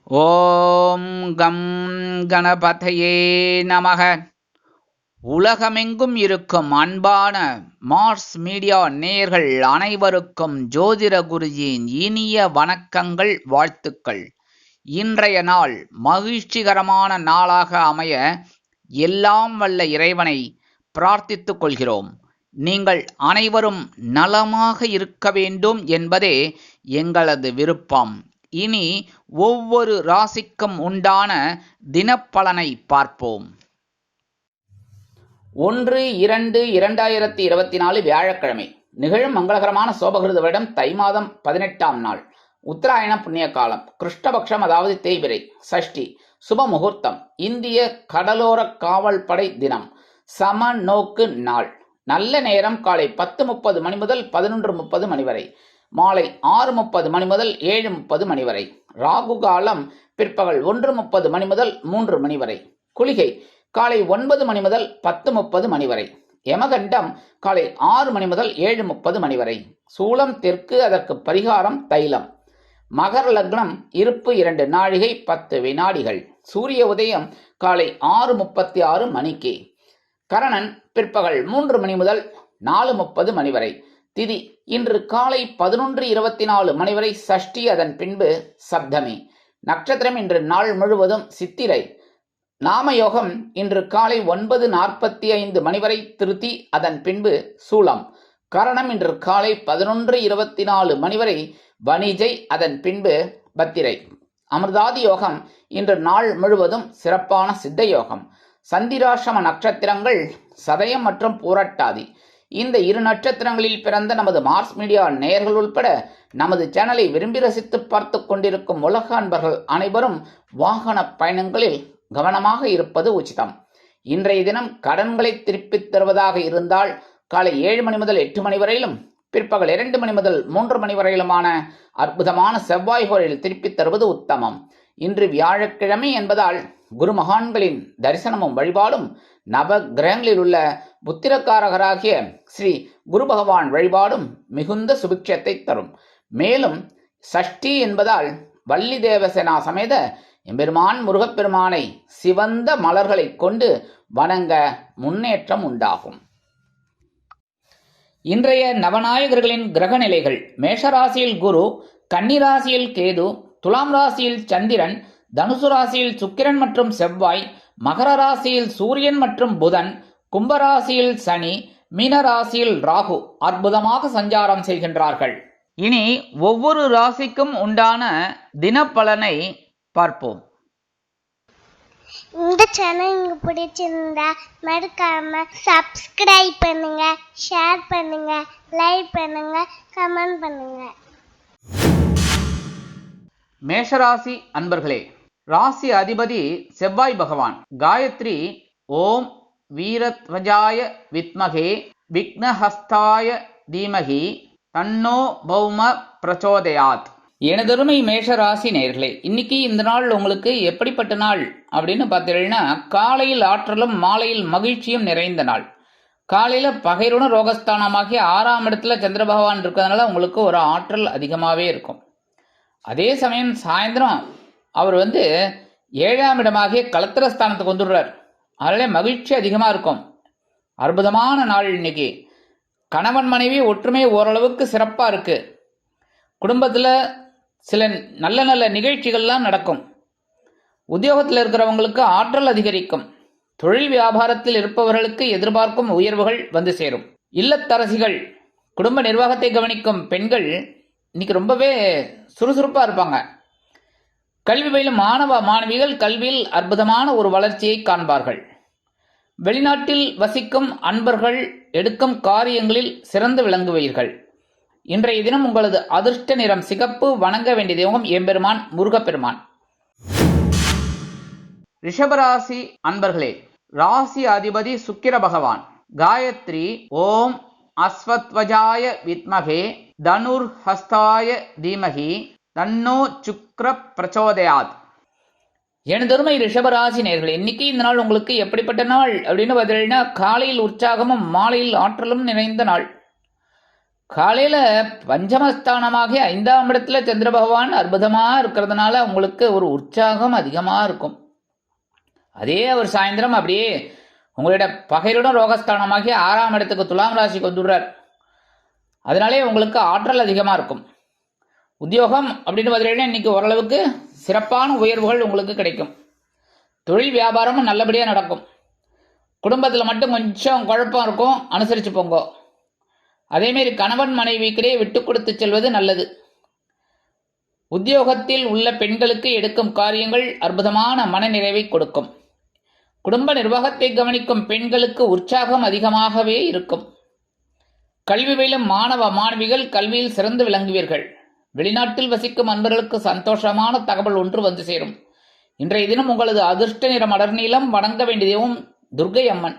ஓம் come கணபதையே நமக. உலகமெங்கும் இருக்கும் அன்பான மார்ஸ் மீடியா நேயர்கள் அனைவருக்கும் ஜோதிட குருஜியின் இனிய வணக்கங்கள், வாழ்த்துக்கள். இன்றைய நாள் மகிழ்ச்சிகரமான நாளாக அமைய எல்லாம் வல்ல இறைவனை பிரார்த்தித்துக் கொள்கிறோம். நீங்கள் அனைவரும் நலமாக இருக்க வேண்டும் என்பதே எங்களது விருப்பம். இனி ஒவ்வொரு ராசிக்கும் உண்டான தினப்பலனை பார்ப்போம். 1-2-2024 வியாழக்கிழமை. நிகழும் மங்களகரமான சோபகிருத வருடம் தை மாதம் 18ஆம் நாள், உத்தராயண புண்ணிய காலம், கிருஷ்ணபக்ஷம், அதாவது தேய்பிறை, சஷ்டி, சுப முகூர்த்தம், இந்திய கடலோர காவல் படை தினம், சம நோக்கு நாள். நல்ல நேரம் காலை 10:30 மணி முதல் 11:30 மணி வரை, மாலை 6:30 மணி முதல் 7:30 மணி வரை. ராகு காலம் பிற்பகல் 1:30 மணி முதல் 3 மணி வரை. குளிகை காலை 9 மணி முதல் 10:30 மணி வரை. யமகண்டம் காலை 6 மணி முதல் 7:30 மணி வரை. சூலம் தெற்கு, அதற்கு பரிகாரம் தைலம். மகர லக்னம், இருப்பு 2 நாழிகை 10 வினாடிகள். சூரிய உதயம் காலை 6:36 மணிக்கு. கரணன் பிற்பகல் 3 மணி முதல் 4:30 மணி வரை. திதி இன்று காலை 11:24 மணி வரை சஷ்டி, அதன் பின்பு சப்தமி. நட்சத்திரம் இன்று நாள் முழுவதும் சித்திரை. நாமயோகம் இன்று காலை 9:45 மணி வரை திருத்தி, அதன் பின்பு சூலம். கரணம் இன்று காலை 11:24 மணி வரை வணிஜை, அதன் பின்பு பத்திரை. அமிர்தாதி யோகம் இன்று நாள் முழுவதும் சிறப்பான சித்த யோகம். சந்திராசிரம நட்சத்திரங்கள் சதயம் மற்றும் பூரட்டாதி. இந்த 2 நட்சத்திரங்களில் பிறந்த நமது மார்ஸ் மீடியா நேயர்கள் உட்பட நமது சேனலை விரும்பி ரசித்து பார்த்து கொண்டிருக்கும் உலக அன்பர்கள் அனைவரும் வாகன பயணங்களில் கவனமாக இருப்பது உச்சிதம். இன்றைய தினம் கடன்களை திருப்பித் தருவதாக இருந்தால் காலை 7 மணி முதல் 8 மணி வரையிலும், பிற்பகல் 2 மணி முதல் 3 மணி வரையிலுமான அற்புதமான செவ்வாய் கோரையில் திருப்பித் தருவது உத்தமம். இன்று வியாழக்கிழமை என்பதால் குரு மகான்களின் தரிசனமும் வழிபாடும், நவ கிரகங்களில் உள்ள புத்திரக்காரகராகிய ஸ்ரீ குரு பகவான் வழிபாடும் மிகுந்த சுபிக்ஷத்தை தரும். மேலும் சஷ்டி என்பதால் வள்ளி தேவசேனா சமேத எம்பெருமான் முருகப்பெருமானை சிவந்த மலர்களை கொண்டு வணங்க முன்னேற்றம் உண்டாகும். இன்றைய நவநாயகர்களின் கிரக நிலைகள்: மேஷராசியில் குரு, கன்னிராசியில் கேது, துலாம் ராசியில் சந்திரன், தனுசு ராசியில் சுக்கிரன் மற்றும் செவ்வாய், மகர ராசியில் சூரியன் மற்றும் புதன், கும்பராசியில் சனி, மீனராசியில் ராகு அற்புதமாக சஞ்சாரம் செய்கின்றார்கள். இனி ஒவ்வொரு ராசிக்கும் உண்டான தினப்பலனை பார்ப்போம். இந்த சேனல் உங்களுக்கு பிடிச்சிருந்தா மறக்காம சப்ஸ்கிரைப் பண்ணுங்க, ஷேர் பண்ணுங்க, லைக் பண்ணுங்க, கமெண்ட் பண்ணுங்க. மேஷராசி அன்பர்களே, ராசி அதிபதி செவ்வாய் பகவான். காயத்ரி ஓம் வீரத்வஜாய வித்மகே விக்னஹஸ்தாய தீமகி தன்னோ பௌம பிரச்சோதயாத். எனதருமை மேஷராசி நேயர்களே, இன்னைக்கு இந்த நாள் உங்களுக்கு எப்படிப்பட்ட நாள் அப்படின்னு பார்த்தீங்கன்னா, காலையில் ஆற்றலும் மாலையில் மகிழ்ச்சியும் நிறைந்த நாள். காலையில் பகைருண ரோகஸ்தானமாகிய 6ஆம் இடத்துல சந்திர பகவான் இருக்கிறதுனால உங்களுக்கு ஒரு ஆற்றல் அதிகமாகவே இருக்கும். அதே சமயம் சாயந்தரம் அவர் 7ஆம் இடமாகிய கலத்திரஸ்தானத்துக்கு வந்துடுறார். அதனால மகிழ்ச்சி அதிகமாக இருக்கும். அற்புதமான நாள் இன்னைக்கு. கணவன் மனைவி ஒற்றுமை ஓரளவுக்கு சிறப்பாக இருக்கு. குடும்பத்தில் சில நல்ல நல்ல நிகழ்ச்சிகள்லாம் நடக்கும். உத்தியோகத்தில் இருக்கிறவங்களுக்கு ஆற்றல் அதிகரிக்கும். தொழில் வியாபாரத்தில் இருப்பவர்களுக்கு எதிர்பார்க்கும் உயர்வுகள் வந்து சேரும். இல்லத்தரசிகள், குடும்ப நிர்வாகத்தை கவனிக்கும் பெண்கள் இன்னைக்கு ரொம்பவே சுறுசுறுப்பாக இருப்பாங்க. கல்வி பயிலும் மாணவ மாணவிகள் கல்வியில் அற்புதமான ஒரு வளர்ச்சியை காண்பார்கள். வெளிநாட்டில் வசிக்கும் அன்பர்கள் எடுக்கும் காரியங்களில் சிறந்து விளங்குவீர்கள். இன்றைய தினம் உங்களது அதிர்ஷ்ட நிறம் சிகப்பு. வணங்க வேண்டிய தெய்வம் எம்பெருமான் முருகப்பெருமான். ரிஷபராசி அன்பர்களே, ராசி அதிபதி சுக்கிர பகவான். காயத்ரி ஓம் அஸ்வத்வஜாய வித்மகே தனுர் ஹஸ்தாய தீமகி தன்னோ சுக்ர பிரச்சோதயாத். எனதருமை ரிஷபராசி நேயர்களே, இன்னைக்கு இந்த நாள் உங்களுக்கு எப்படிப்பட்ட நாள் அப்படின்னு பார்த்தீங்கன்னா, காலையில் உற்சாகமும் மாலையில் ஆற்றலும் நிறைந்த நாள். காலையில் பஞ்சமஸ்தானமாகி 5ஆம் இடத்துல சந்திர பகவான் அற்புதமாக இருக்கிறதுனால உங்களுக்கு ஒரு உற்சாகம் அதிகமாக இருக்கும். அதே அவர் சாயந்தரம் அப்படியே உங்களுடைய பகையுடன் ரோகஸ்தானமாகி 6ஆம் இடத்துக்கு துலாம் ராசிக்கு வந்துடுறார். அதனாலே உங்களுக்கு ஆற்றல் அதிகமாக இருக்கும். உத்தியோகம் அப்படின்னு பார்த்தீங்கன்னா இன்றைக்கி ஓரளவுக்கு சிறப்பான உயர்வுகள் உங்களுக்கு கிடைக்கும். தொழில் வியாபாரமும் நல்லபடியாக நடக்கும். குடும்பத்தில் மட்டும் கொஞ்சம் குழப்பம் இருக்கும், அனுசரித்து போங்க. அதேமாரி கணவன் மனைவிக்கிடையே விட்டு கொடுத்து செல்வது நல்லது. உத்தியோகத்தில் உள்ள பெண்களுக்கு எடுக்கும் காரியங்கள் அற்புதமான மனநிறைவை கொடுக்கும். குடும்ப நிர்வாகத்தை கவனிக்கும் பெண்களுக்கு உற்சாகம் அதிகமாகவே இருக்கும். கல்வி பயிலும் மாணவ மாணவிகள் கல்வியில் சிறந்து விளங்குவீர்கள். வெளிநாட்டில் வசிக்கும் அன்பர்களுக்கு சந்தோஷமான தகவல் ஒன்று வந்து சேரும். இன்றைய தினம் உங்களது அதிர்ஷ்ட நிறம் அடர்நீளம். வணங்க வேண்டியதும் துர்க்கை அம்மன்.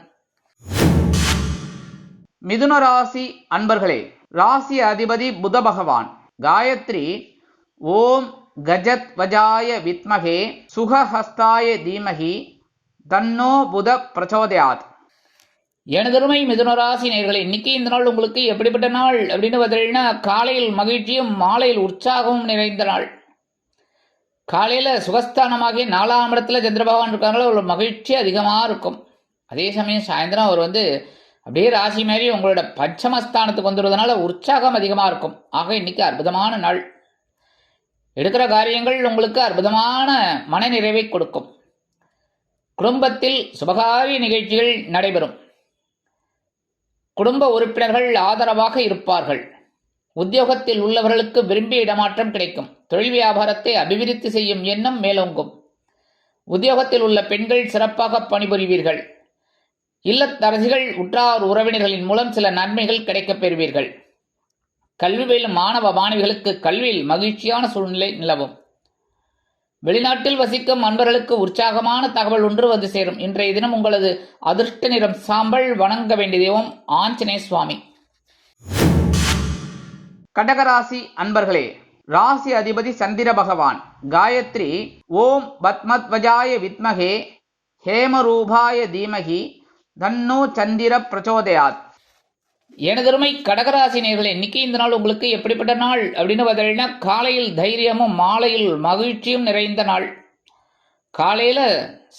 மிதுன ராசி அன்பர்களே, ராசி அதிபதி புத பகவான். காயத்ரி ஓம் கஜத் வஜாய வித்மகே சுகஹஸ்தாய தீமகி தன்னோ புத பிரச்சோதயாத். எனதருமை மிதுனராசி நேயர்களே, இன்னைக்கு இந்த நாள் உங்களுக்கு எப்படிப்பட்ட நாள் அப்படின்னு பார்த்தீங்கன்னா, காலையில் மகிழ்ச்சியும் மாலையில் உற்சாகமும் நிறைந்த நாள். காலையில் சுகஸ்தானமாகி 4ஆம் இடத்துல சந்திர பகவான் இருக்காங்களோ ஒரு மகிழ்ச்சி அதிகமாக இருக்கும். அதே சமயம் சாயந்தரம் அவர் அப்படியே ராசி மாதிரி உங்களோட பஞ்சமஸ்தானத்துக்கு வந்துடுவதனால உற்சாகம் அதிகமாக இருக்கும். ஆக இன்னைக்கு அற்புதமான நாள். எடுக்கிற காரியங்கள் உங்களுக்கு அற்புதமான மன நிறைவை கொடுக்கும். குடும்பத்தில் சுபகாரிய நிகழ்ச்சிகள் நடைபெறும். குடும்ப உறுப்பினர்கள் ஆதரவாக இருப்பார்கள். உத்தியோகத்தில் உள்ளவர்களுக்கு விரும்பிய இடமாற்றம் கிடைக்கும். தொழில் வியாபாரத்தை அபிவிருத்தி செய்யும் எண்ணம் மேலோங்கும். உத்தியோகத்தில் உள்ள பெண்கள் சிறப்பாக பணிபுரிவீர்கள். இல்லத்தரசிகள் உற்றார் உறவினர்களின் மூலம் சில நன்மைகள் கிடைக்கப் பெறுவீர்கள். கல்வி பயிலும் மாணவ மாணவிகளுக்கு கல்வியில் மகிழ்ச்சியான சூழ்நிலை நிலவும். வெளிநாட்டில் வசிக்கும் அன்பர்களுக்கு உற்சாகமான தகவல் ஒன்று வந்து சேரும். இன்றைய தினம் உங்களது அதிர்ஷ்ட நிறம் சாம்பல். வணங்க வேண்டிய தெய்வம் ஆஞ்சநேய சுவாமி. கடகராசி அன்பர்களே, ராசி அதிபதி சந்திர பகவான். காயத்ரி ஓம் பத்மத்வஜாய வித்மகே ஹேமரூபாய தீமகி தன்னோ சந்திர பிரச்சோதயாத். எனதருமை கடகராசி நேயர்களே, இன்னைக்கு இந்த நாள் உங்களுக்கு எப்படிப்பட்ட நாள் அப்படின்னு பார்த்தீங்கன்னா, காலையில் தைரியமும் மாலையில் மகிழ்ச்சியும் நிறைந்த நாள். காலையில்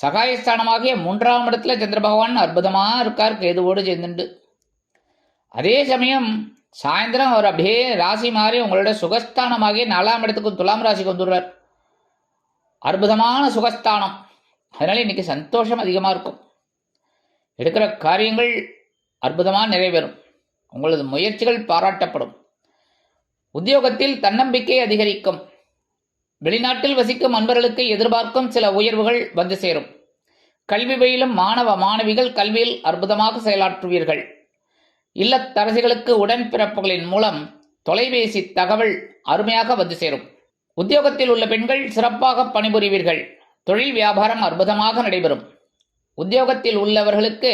சகாயஸ்தானமாகிய 3ஆம் இடத்துல சந்திர பகவான் அற்புதமாக இருக்கார் கேதுவோடு சேர்ந்துண்டு. அதே சமயம் சாயந்தரம் அவர் அப்படியே ராசி மாறி உங்களோட சுகஸ்தானமாகிய 4ஆம் இடத்துக்கு துலாம் ராசிக்கு வந்துடுறார். அற்புதமான சுகஸ்தானம். அதனால இன்னைக்கு சந்தோஷம் அதிகமாக இருக்கும். எடுக்கிற காரியங்கள் அற்புதமாக நிறைவேறும். உங்களது முயற்சிகள் பாராட்டப்படும். உத்தியோகத்தில் தன்னம்பிக்கை அதிகரிக்கும். வெளிநாட்டில் வசிக்கும் அன்பர்களுக்கு எதிர்பார்க்கும் சில உயர்வுகள் வந்து சேரும். கல்வி பயிலும் மாணவ மாணவிகள் கல்வியில் அற்புதமாக செயலாற்றுவீர்கள். இல்லத்தரசிகளுக்கு உடன்பிறப்புகளின் மூலம் தொலைபேசி தகவல் அருமையாக வந்து சேரும். உத்தியோகத்தில் உள்ள பெண்கள் சிறப்பாக பணிபுரிவீர்கள். தொழில் வியாபாரம் அற்புதமாக நடைபெறும். உத்தியோகத்தில் உள்ளவர்களுக்கு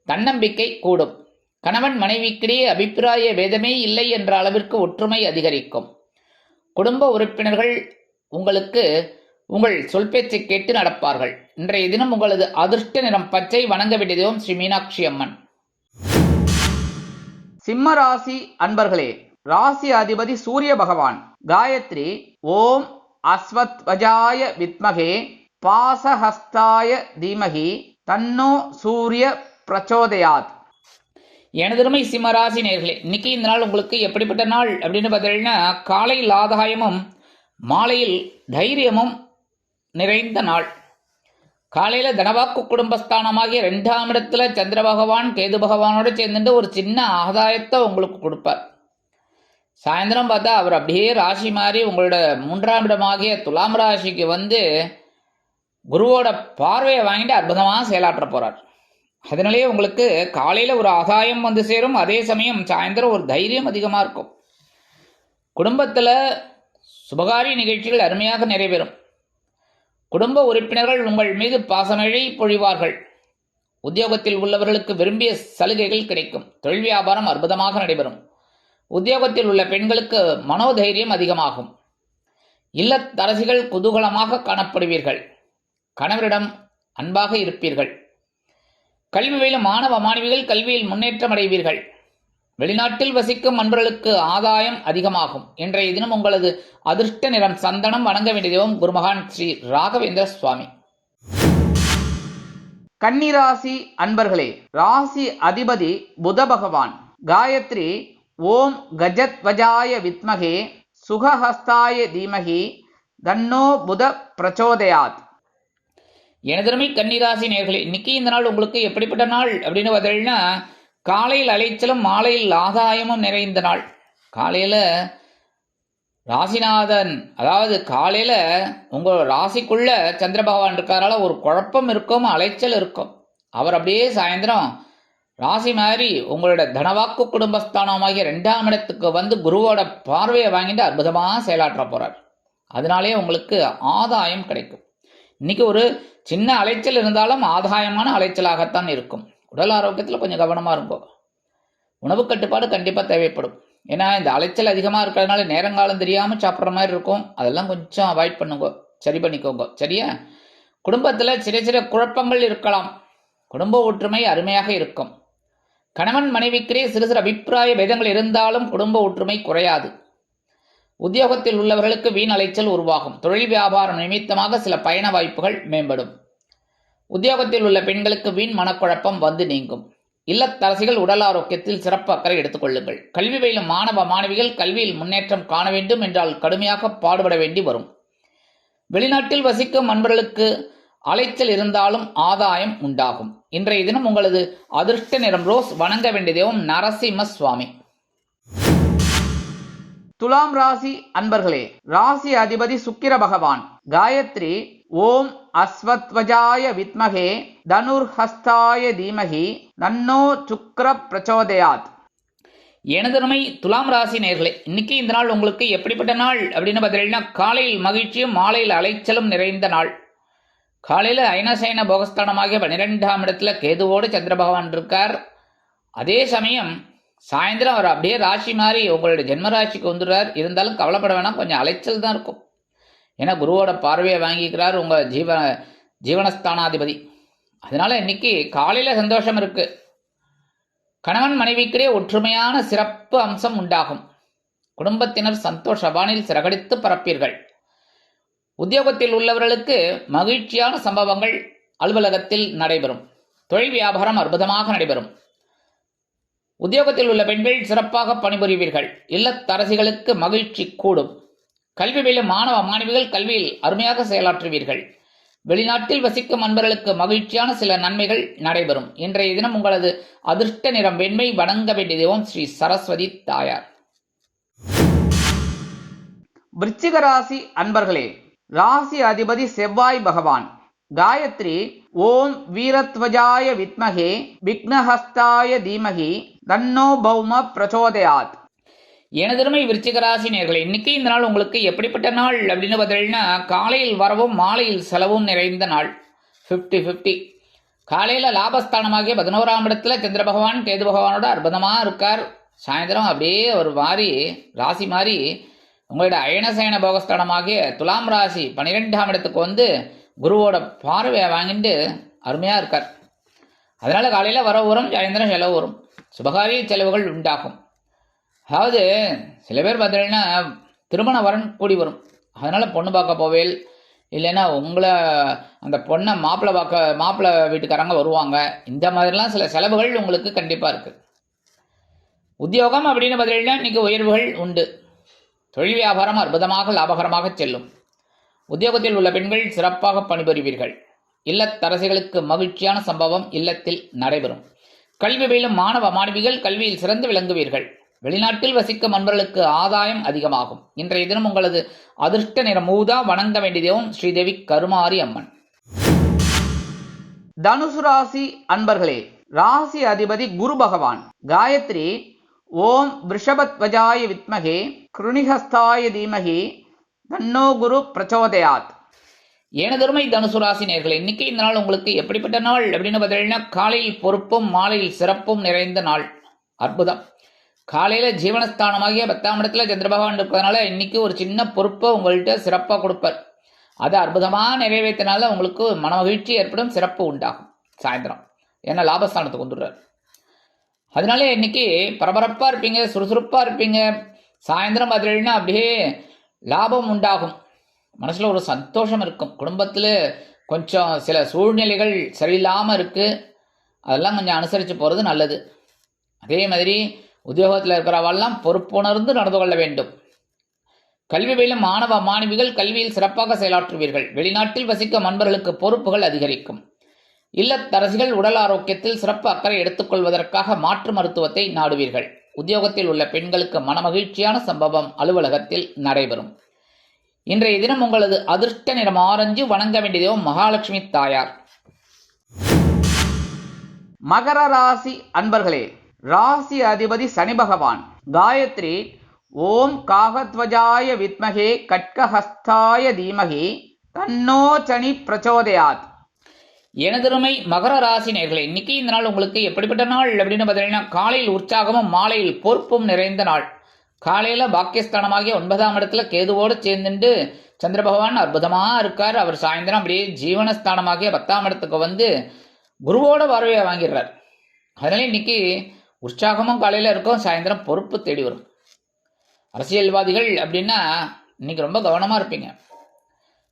தன்னம்பிக்கை கூடும். கணவன் மனைவிக்கிடையே அபிப்பிராய வேதமே இல்லை என்ற அளவிற்கு ஒற்றுமை அதிகரிக்கும். குடும்ப உறுப்பினர்கள் உங்களுக்கு உங்கள் சொல் பேச்சை கேட்டு நடப்பார்கள். இன்றைய தினம் உங்களது அதிர்ஷ்ட நிறம் பச்சை. வணங்க வேண்டியதும் ஸ்ரீ மீனாட்சி அம்மன். சிம்ம ராசி அன்பர்களே, ராசி அதிபதி சூரிய பகவான். காயத்ரி ஓம் அஸ்வத்வஜாய வித்மகே பாசஹஸ்தாய தீமகி தன்னோ சூரிய பிரச்சோதயாத். எனதருமை சிம்மராசி நேயர்களே, இன்னைக்கு இந்த நாள் உங்களுக்கு எப்படிப்பட்ட நாள் அப்படின்னு பார்த்தீங்கன்னா, காலையில் ஆதாயமும் மாலையில் தைரியமும் நிறைந்த நாள். காலையில் தனவாக்கு குடும்பஸ்தானமாகிய 2ஆம் இடத்துல சந்திர பகவான் கேது பகவானோடு சேர்ந்துட்டு ஒரு சின்ன ஆதாயத்தை உங்களுக்கு கொடுப்பார். சாயந்தரம் பார்த்தா அவர் அப்படியே ராசி மாறி உங்களோட 3ஆம் இடமாகிய துலாம் ராசிக்கு குருவோட பார்வையை வாங்கிட்டு அற்புதமாக செயலாற்ற போகிறார். அதனாலேயே உங்களுக்கு காலையில் ஒரு ஆதாயம் வந்து சேரும். அதே சமயம் சாயந்தரம் ஒரு தைரியம் அதிகமாக இருக்கும். குடும்பத்தில் சுபகாரிய நிகழ்ச்சிகள் அருமையாக நிறைவேறும். குடும்ப உறுப்பினர்கள் உங்கள் மீது பாசமழை பொழிவார்கள். உத்தியோகத்தில் உள்ளவர்களுக்கு விரும்பிய சலுகைகள் கிடைக்கும். தொழில் வியாபாரம் அற்புதமாக நடைபெறும். உத்தியோகத்தில் உள்ள பெண்களுக்கு மனோதைரியம் அதிகமாகும். இல்லத்தரசிகள் குதூகலமாக காணப்படுவீர்கள். கணவரிடம் அன்பாக இருப்பீர்கள். கல்வி பயிலும் மாணவ மாணவிகள் கல்வியில் முன்னேற்றம் அடைவீர்கள். வெளிநாட்டில் வசிக்கும் அன்பர்களுக்கு ஆதாயம் அதிகமாகும். இன்றைய தினம் உங்களது அதிர்ஷ்ட நிறம் சந்தனம். வணங்க வேண்டிய தெய்வம் குருமகான் ஸ்ரீ ராகவேந்திர சுவாமி. கன்னிராசி அன்பர்களே, ராசி அதிபதி புத பகவான். காயத்ரி ஓம் கஜத்வஜாய வித்மகே சுகஹஸ்தாய தீமகி தன்னோ புத பிரச்சோதயாத். எனதருமை கன்னிராசி நேயர்களே, இன்னைக்கு இந்த நாள் உங்களுக்கு எப்படிப்பட்ட நாள் அப்படின்னு பார்த்தீங்கன்னா, காலையில் அலைச்சலும் மாலையில் ஆதாயமும் நிறைந்த நாள். காலையில் ராசிநாதன், அதாவது காலையில் உங்கள் ராசிக்குள்ள சந்திர பகவான் இருக்கிறதால ஒரு குழப்பம் இருக்கும், அலைச்சல் இருக்கும். அவர் அப்படியே சாயந்தரம் ராசி மாதிரி உங்களோட தனவாக்கு குடும்பஸ்தானமாகிய 2ஆம் இடத்துக்கு வந்து குருவோட பார்வையை வாங்கிட்டு அற்புதமாக செயலாற்ற போகிறார். அதனாலே உங்களுக்கு ஆதாயம் கிடைக்கும். இன்னைக்கு ஒரு சின்ன அலைச்சல் இருந்தாலும் ஆதாயமான அலைச்சலாகத்தான் இருக்கும். உடல் ஆரோக்கியத்தில் கொஞ்சம் கவனமாக இருக்கும். உணவு கட்டுப்பாடு கண்டிப்பாக தேவைப்படும். ஏன்னா இந்த அலைச்சல் அதிகமாக இருக்கிறதுனால நேரங்காலம் தெரியாமல் சாப்பிட்ற மாதிரி இருக்கும். அதெல்லாம் கொஞ்சம் அவாய்ட் பண்ணுங்க, சரி பண்ணிக்கோங்க. சரியா? குடும்பத்தில் சிறிய சிறிய குழப்பங்கள் இருக்கலாம். குடும்ப ஒற்றுமை அருமையாக இருக்கும். கணவன் மனைவிக்கிடையே சிறு சிறு அபிப்பிராய பேதங்கள் இருந்தாலும் குடும்ப ஒற்றுமை குறையாது. உத்தியோகத்தில் உள்ளவர்களுக்கு வீண் அலைச்சல் உருவாகும். தொழில் வியாபாரம் நிமித்தமாக சில பயண வாய்ப்புகள் மேம்படும். உத்தியோகத்தில் உள்ள பெண்களுக்கு வீண் மனக்குழப்பம் வந்து நீங்கும். இல்லத்தரசிகள் உடல் ஆரோக்கியத்தில் சிறப்பு அக்கறை எடுத்துக்கொள்ளுங்கள். கல்வி பயிலும் மாணவ மாணவிகள் கல்வியில் முன்னேற்றம் காண வேண்டும் என்றால் கடுமையாக பாடுபட வேண்டி வரும். வெளிநாட்டில் வசிக்கும் அன்பர்களுக்கு அலைச்சல் இருந்தாலும் ஆதாயம் உண்டாகும். இன்றைய தினம் உங்களது அதிர்ஷ்ட நிறம் ரோஸ். வணங்க வேண்டிய தெய்வம் நரசிம்ம சுவாமி. துலாம் ராசி அன்பர்களே, ராசி அதிபதி சுக்கிர பகவான். காயத்ரி ஓம் அஸ்வத்வஜாய வித்மகே தனுர்ஹஸ்தாய தீமகி தன்னோ சுக்ர பிரச்சோதயாத். எனதருமை துலாம் ராசி நேயர்களே, இன்னைக்கு இந்த நாள் உங்களுக்கு எப்படிப்பட்ட நாள் அப்படின்னு பார்த்தீங்கன்னா, காலையில் மகிழ்ச்சியும் மாலையில் அலைச்சலும் நிறைந்த நாள். காலையில் அயனசயன போகஸ்தானமாகிய 12ஆம் இடத்துல கேதுவோடு சந்திர பகவான் இருக்கார். அதே சமயம் சாயந்தரம் அவர் அப்படியே ராசி மாறி உங்களுடைய ஜென்மராசிக்கு வந்துடுறார். இருந்தாலும் கவலைப்பட வேணாம், கொஞ்சம் அலைச்சல் தான் இருக்கும். ஏன்னா குருவோட பார்வையை வாங்கிக்கிறார் உங்கள் ஜீவனஸ்தானாதிபதி. அதனால இன்னைக்கு காலையில் சந்தோஷம் இருக்கு. கணவன் மனைவிக்கிடையே ஒற்றுமையான சிறப்பு அம்சம் உண்டாகும். குடும்பத்தினர் சந்தோஷ வானில் சிறகடித்து பரப்பீர்கள். உத்தியோகத்தில் உள்ளவர்களுக்கு மகிழ்ச்சியான சம்பவங்கள் அலுவலகத்தில் நடைபெறும். தொழில் வியாபாரம் அற்புதமாக நடைபெறும். உத்தியோகத்தில் உள்ள பெண்கள் சிறப்பாக பணிபுரிவீர்கள். இல்லத்தரசிகளுக்கு மகிழ்ச்சி கூடும். கல்வி பயிலும் மாணவ மாணவிகள் கல்வியில் அருமையாக செயலாற்றுவீர்கள். வெளிநாட்டில் வசிக்கும் அன்பர்களுக்கு மகிழ்ச்சியான சில நன்மைகள் நடைபெறும். இன்றைய தினம் உங்களது அதிர்ஷ்ட நிறம் வெண்மை. வணங்க வேண்டிய தெய்வம் ஸ்ரீ சரஸ்வதி தாயார். விருச்சிக ராசி அன்பர்களே, ராசி அதிபதி செவ்வாய் பகவான். காயத்ரி ஓம் வீரத்வஜாய வித்மகே விக்னஹஸ்தாய தீமகி தன்னோ பௌம பிரச்சோதயாத். எனதருமை விருச்சிக ராசி நேயர்களே, இன்னைக்கு இந்த நாள் உங்களுக்கு எப்படிப்பட்ட நாள் அப்படின்னு பார்த்தீங்கன்னா, காலையில் வரவும் மாலையில் செலவும் நிறைந்த நாள். 50-50. காலையில் லாபஸ்தானமாகிய 11ஆம் இடத்துல சந்திர பகவான் கேது பகவானோட அற்புதமாக இருக்கார். சாயந்தரம் அப்படியே ஒரு மாறி ராசி மாறி உங்களோட அயனசயன போகஸ்தானமாகிய துலாம் ராசி 12ஆம் இடத்துக்கு வந்து குருவோட பார்வையை வாங்கிட்டு அருமையாக இருக்கார். அதனால் காலையில் வரவு வரும், சாயந்தரம் செலவு வரும். சுபகாரிய செலவுகள் உண்டாகும். அதாவது சில பேர் பார்த்தீங்கன்னா திருமண வரன் கூடி வரும். அதனால் பொண்ணு பார்க்க போவேல், இல்லைன்னா உங்களை அந்த பொண்ணை மாப்பிள்ளை வீட்டுக்காரங்க வருவாங்க. இந்த மாதிரிலாம் சில செலவுகள் உங்களுக்கு கண்டிப்பாக இருக்குது. உத்தியோகம் அப்படின்னு பார்த்தீங்கன்னா இன்றைக்கி உயர்வுகள் உண்டு. தொழில் வியாபாரம் அற்புதமாக லாபகரமாக செல்லும். உத்தியோகத்தில் உள்ள பெண்கள் சிறப்பாக பணிபுரிவீர்கள். இல்லத்தரசிகளுக்கு மகிழ்ச்சியான சம்பவம் இல்லத்தில் நடைபெறும். கல்வி பயிலும் மாணவ மாணவிகள் கல்வியில் சிறந்து விளங்குவீர்கள். வெளிநாட்டில் வசிக்கும் அன்பர்களுக்கு ஆதாயம் அதிகமாகும். இன்றைய தினம் உங்களது அதிர்ஷ்ட நிறம் ஊதா. வணங்க வேண்டியதும் ஸ்ரீதேவி கருமாரி அம்மன். தனுசு ராசி அன்பர்களே, ராசி அதிபதி குரு பகவான். காயத்ரி ஓம் விருஷபத்வஜாய வித்மகே கிருணிஹஸ்தாய தீமகி தன்னோ குரு பிரச்சோதயாத். எனதருமை தனுசு ராசி நேயர்களே, இன்னைக்கு இந்த நாள் உங்களுக்கு எப்படிப்பட்ட நாள் அப்படின்னு பார்த்தீங்கன்னா, காலையில் பொறுப்பும் மாலையில் சிறப்பும் நிறைந்த நாள். அற்புதம். காலையில் ஜீவனஸ்தானமாகிய 10ஆம் இடத்துல சந்திர பகவான் இருக்கிறதுனால இன்னைக்கு ஒரு சின்ன பொறுப்பை உங்கள்கிட்ட சிறப்பாக கொடுப்பார். அதை அற்புதமாக நிறைவேற்றினால உங்களுக்கு மன மகிழ்ச்சி ஏற்படும், சிறப்பு உண்டாகும். சாயந்தரம் ஏன்னா லாபஸ்தானத்துக்கு வந்துடுறார். அதனால இன்னைக்கு பரபரப்பாக இருப்பீங்க, சுறுசுறுப்பாக இருப்பீங்க. சாயந்தரம் பார்த்தீங்கன்னா அப்படியே லாபம் உண்டாகும், மனசில் ஒரு சந்தோஷம் இருக்கும். குடும்பத்தில் கொஞ்சம் சில சூழ்நிலைகள் சரியில்லாமல் இருக்குது, அதெல்லாம் கொஞ்சம் அனுசரித்து போகிறது நல்லது. அதே மாதிரி உத்தியோகத்தில் இருக்கிறவெல்லாம் பொறுப்புணர்ந்து நடந்து கொள்ள வேண்டும். கல்வி பயிலும் மாணவ மாணவிகள் கல்வியில் சிறப்பாக செயலாற்றுவீர்கள். வெளிநாட்டில் வசிக்கும் அன்பர்களுக்கு பொறுப்புகள் அதிகரிக்கும். இல்லத்தரசிகள் உடல் ஆரோக்கியத்தில் சிறப்பு அக்கறை எடுத்துக்கொள்வதற்காக மாற்று மருத்துவத்தை நாடுவீர்கள். உத்தியோகத்தில் உள்ள பெண்களுக்கு மனமகிழ்ச்சியான சம்பவம் அலுவலகத்தில் நடைபெறும். இன்றைய தினம் உங்களது அதிர்ஷ்ட நிறம் ஆரஞ்சு. வணங்க வேண்டியதோ மகாலட்சுமி தாயார். மகர ராசி அன்பர்களே, ராசி அதிபதி சனி பகவான். காயத்ரி ஓம் காகத்வஜாய வித்மகே கட்கஹஸ்தாய தீமகி தன்னோ சனி பிரச்சோதயாத். எனதருமை மகர ராசி நேயர்களே, இன்னைக்கு இந்த நாள் உங்களுக்கு எப்படிப்பட்ட நாள் அப்படின்னு பார்த்தீங்கன்னா, காலையில் உற்சாகமும் மாலையில் பொறுப்பும் நிறைந்த நாள். காலையில் பாக்கியஸ்தானமாகிய 9ஆம் இடத்துல கேதுவோடு சேர்ந்துட்டு சந்திர பகவான் அற்புதமாக இருக்கார். அவர் சாயந்தரம் அப்படியே ஜீவனஸ்தானமாகிய 10ஆம் இடத்துக்கு வந்து குருவோட பார்வையை வாங்கிடுறார். அதனால இன்னைக்கு உற்சாகமும் காலையில் இருக்கும், சாயந்தரம் பொறுப்பு தேடி வரும். அரசியல்வாதிகள் அப்படின்னா இன்னைக்கு ரொம்ப கவனமாக இருப்பீங்க.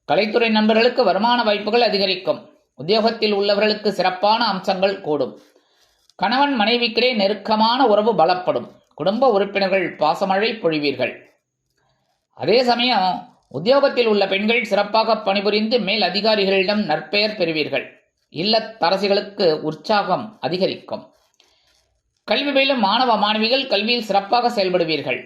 கலைத்துறை நண்பர்களுக்கு வருமான வாய்ப்புகள் அதிகரிக்கும். உத்தியோகத்தில் உள்ளவர்களுக்கு சிறப்பான அம்சங்கள் கூடும். கணவன் மனைவிக்கிடையே நெருக்கமான உறவு பலப்படும். குடும்ப உறுப்பினர்கள் பாசமழை பொழிவீர்கள். அதே சமயம் உத்தியோகத்தில் உள்ள பெண்கள் சிறப்பாக பணிபுரிந்து மேல் அதிகாரிகளிடம் நற்பெயர் பெறுவீர்கள். இல்லத்தரசிகளுக்கு உற்சாகம் அதிகரிக்கும். கல்வி பயிலும் மாணவ மாணவிகள் கல்வியில் சிறப்பாக செயல்படுவீர்கள்.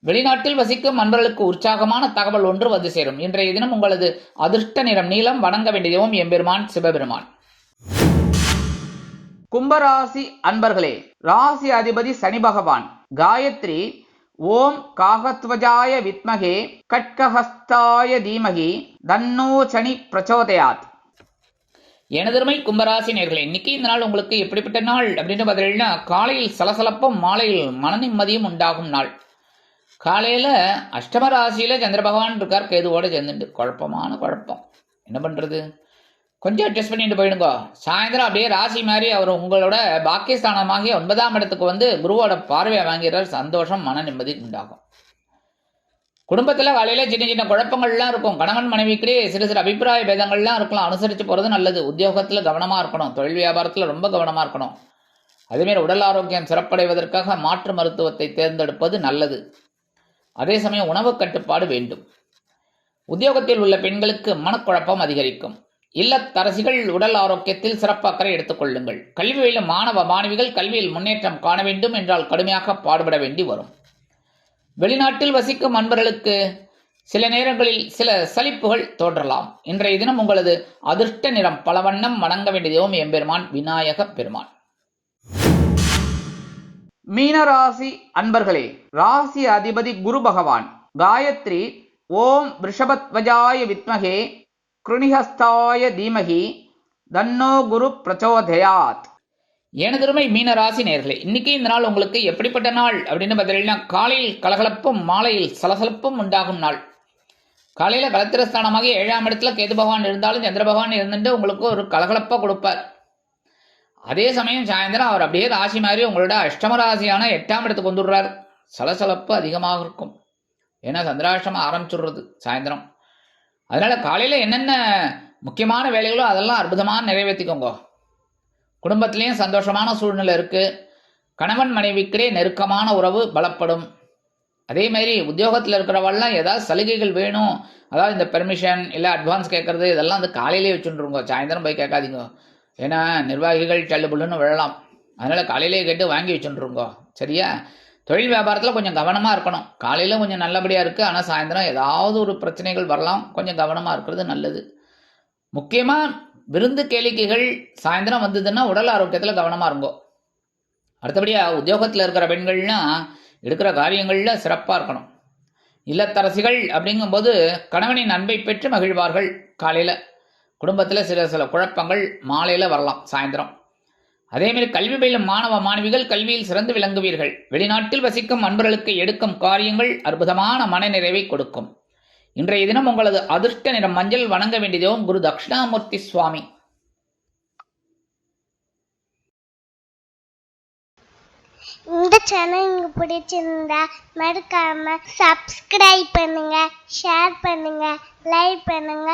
வெளிநாட்டில் வசிக்கும் அன்பர்களுக்கு உற்சாகமான தகவல் ஒன்று வந்து சேரும். இன்றைய தினம் உங்களது அதிர்ஷ்ட நிறம் நீலம். வணங்க வேண்டியதும் எம்பெருமான் சிவபெருமான். கும்பராசி அன்பர்களே, ராசி அதிபதி சனி பகவான். காயத்ரி ஓம் காகத்வஜாய வித்மகே கட்கஹஸ்தாய தீமகி தன்னோ சனி பிரச்சோதயாத். எனதருமை கும்பராசி நேயர்களே, இன்னைக்கு இந்த நாள் உங்களுக்கு எப்படிப்பட்ட நாள் அப்படின்னு பார்த்தீங்கன்னா, காலையில் சலசலப்பும் மாலையில் மன நிம்மதியும் உண்டாகும் நாள். காலையில் அஷ்டம ராசியில் சந்திர பகவான் இருக்கார், கேதுவோடு சேர்ந்துட்டு குழப்பமான குழப்பம். என்ன பண்ணுறது, கொஞ்சம் அட்ஜஸ்ட் பண்ணிட்டு போயிடுங்க. சாயந்தரம் அப்படியே ராசி மாதிரி அவர் உங்களோட பாக்கியஸ்தானமாகிய 9ஆம் இடத்துக்கு வந்து குருவோட பார்வையை வாங்கிறார். சந்தோஷம், மன நிம்மதி உண்டாகும். குடும்பத்தில் காலையில் சின்ன சின்ன குழப்பங்கள்லாம் இருக்கும். கணவன் மனைவிக்கிட்டே சிறு சிறு அபிப்பிராய பேதங்கள்லாம் இருக்கலாம். அனுசரித்து போகிறது நல்லது. உத்தியோகத்தில் கவனமாக இருக்கணும். தொழில் வியாபாரத்தில் ரொம்ப கவனமாக இருக்கணும். அதேமாரி உடல் ஆரோக்கியம் சிறப்படைவதற்காக மாற்று மருத்துவத்தை தேர்ந்தெடுப்பது நல்லது. அதே சமயம் உணவு கட்டுப்பாடு வேண்டும். உத்தியோகத்தில் உள்ள பெண்களுக்கு மனக்குழப்பம் அதிகரிக்கும். இல்லத்தரசிகள் உடல் ஆரோக்கியத்தில் சிறப்பு அக்கறை எடுத்துக்கொள்ளுங்கள். கல்வியிலும் மாணவ மாணவிகள் கல்வியில் முன்னேற்றம் காண வேண்டும் என்றால் கடுமையாக பாடுபட வேண்டி வரும். வெளிநாட்டில் வசிக்கும் அன்பர்களுக்கு சில நேரங்களில் சில சலிப்புகள் தோன்றலாம். இன்றைய தினம் உங்களது அதிர்ஷ்ட நிறம் பலவண்ணம். வணங்க வேண்டியதும் எம்பெருமான் விநாயக பெருமான். மீனராசி அன்பர்களே, ராசி அதிபதி குரு பகவான். காயத்ரி ஓம் ரிஷபத்வஜாய வித்மகே கிருணிஹஸ்தாய தீமகி தன்னோ குரு பிரச்சோதயாத். எனதருமை மீனராசி நேயர்களே, இன்னைக்கு இந்த நாள் உங்களுக்கு எப்படிப்பட்ட நாள் அப்படின்னு பார்த்தீங்கன்னா, காலையில் கலகலப்பும் மாலையில் சலசலப்பும் உண்டாகும் நாள். காலையில் கலத்திரஸ்தானமாக 7ஆம் இடத்துல கேது பகவான் இருந்தாலும் சந்திர பகவான் இருந்துட்டு உங்களுக்கு ஒரு கலகலப்பாக கொடுப்பார். அதே சமயம் சாயந்தரம் அவர் அப்படியே ராசி மாதிரி உங்களோட அஷ்டம ராசியான 8ஆம் இடத்துக்கு வந்துடுறார். சலசலப்பு அதிகமாக இருக்கும். ஏன்னா சந்திராஷ்டமம் ஆரம்பிச்சுடுறது சாயந்தரம். அதனால் காலையில் என்னென்ன முக்கியமான வேலைகளோ அதெல்லாம் அற்புதமாக நிறைவேற்றிக்கோங்க. குடும்பத்திலையும் சந்தோஷமான சூழ்நிலை இருக்குது. கணவன் மனைவிக்கிடையே நெருக்கமான உறவு பலப்படும். அதேமாரி உத்தியோகத்தில் இருக்கிறவெல்லாம் ஏதாவது சலுகைகள் வேணும், அதாவது இந்த பெர்மிஷன் இல்லை அட்வான்ஸ் கேட்குறது, இதெல்லாம் வந்து காலையிலே வச்சுட்டுருங்க. சாயந்தரம் போய் கேட்காதீங்க. ஏன்னா நிர்வாகிகள் சல்லுபுல்லுன்னு விழலாம். அதனால் காலையிலே கேட்டு வாங்கி வச்சுட்டுருங்க, சரியா? தொழில் வியாபாரத்தில் கொஞ்சம் கவனமாக இருக்கணும். காலையில் கொஞ்சம் நல்லபடியாக இருக்குது, ஆனால் சாயந்தரம் ஏதாவது ஒரு பிரச்சனைகள் வரலாம். கொஞ்சம் கவனமாக இருக்கிறது நல்லது. முக்கியமாக விருந்து கேளிக்கைகள் சாயந்தரம் வந்ததுன்னா உடல் ஆரோக்கியத்தில் கவனமாக இருங்கோ. அடுத்தபடியாக உத்தியோகத்தில் இருக்கிற பெண்கள்னா எடுக்கிற காரியங்களில் சிறப்பாக இருக்கணும். இல்லத்தரசிகள் அப்படிங்கும்போது கணவனின் அன்பை பெற்று மகிழ்வார்கள். காலையில் குடும்பத்தில் சில குழப்பங்கள் மாலையில் வரலாம் சாயந்தரம். அதேமாரி கல்வி பயிலும் மாணவ மாணவிகள் கல்வியில் சிறந்து விளங்குவீர்கள். வெளிநாட்டில் வசிக்கும் அன்பர்களுக்கு எடுக்கும் காரியங்கள் அற்புதமான மனநிறைவை கொடுக்கும். இன்றைய தினம் உங்களது அதிர்ஷ்ட நிறம் மஞ்சள். வணங்க வேண்டியதும் குரு தட்சிணாமூர்த்தி சுவாமி. இந்த சேனல் உங்களுக்கு பிடிச்சிருந்தா மறக்காம சப்ஸ்கிரைப் பண்ணுங்க, ஷேர் பண்ணுங்க, லைக் பண்ணுங்க,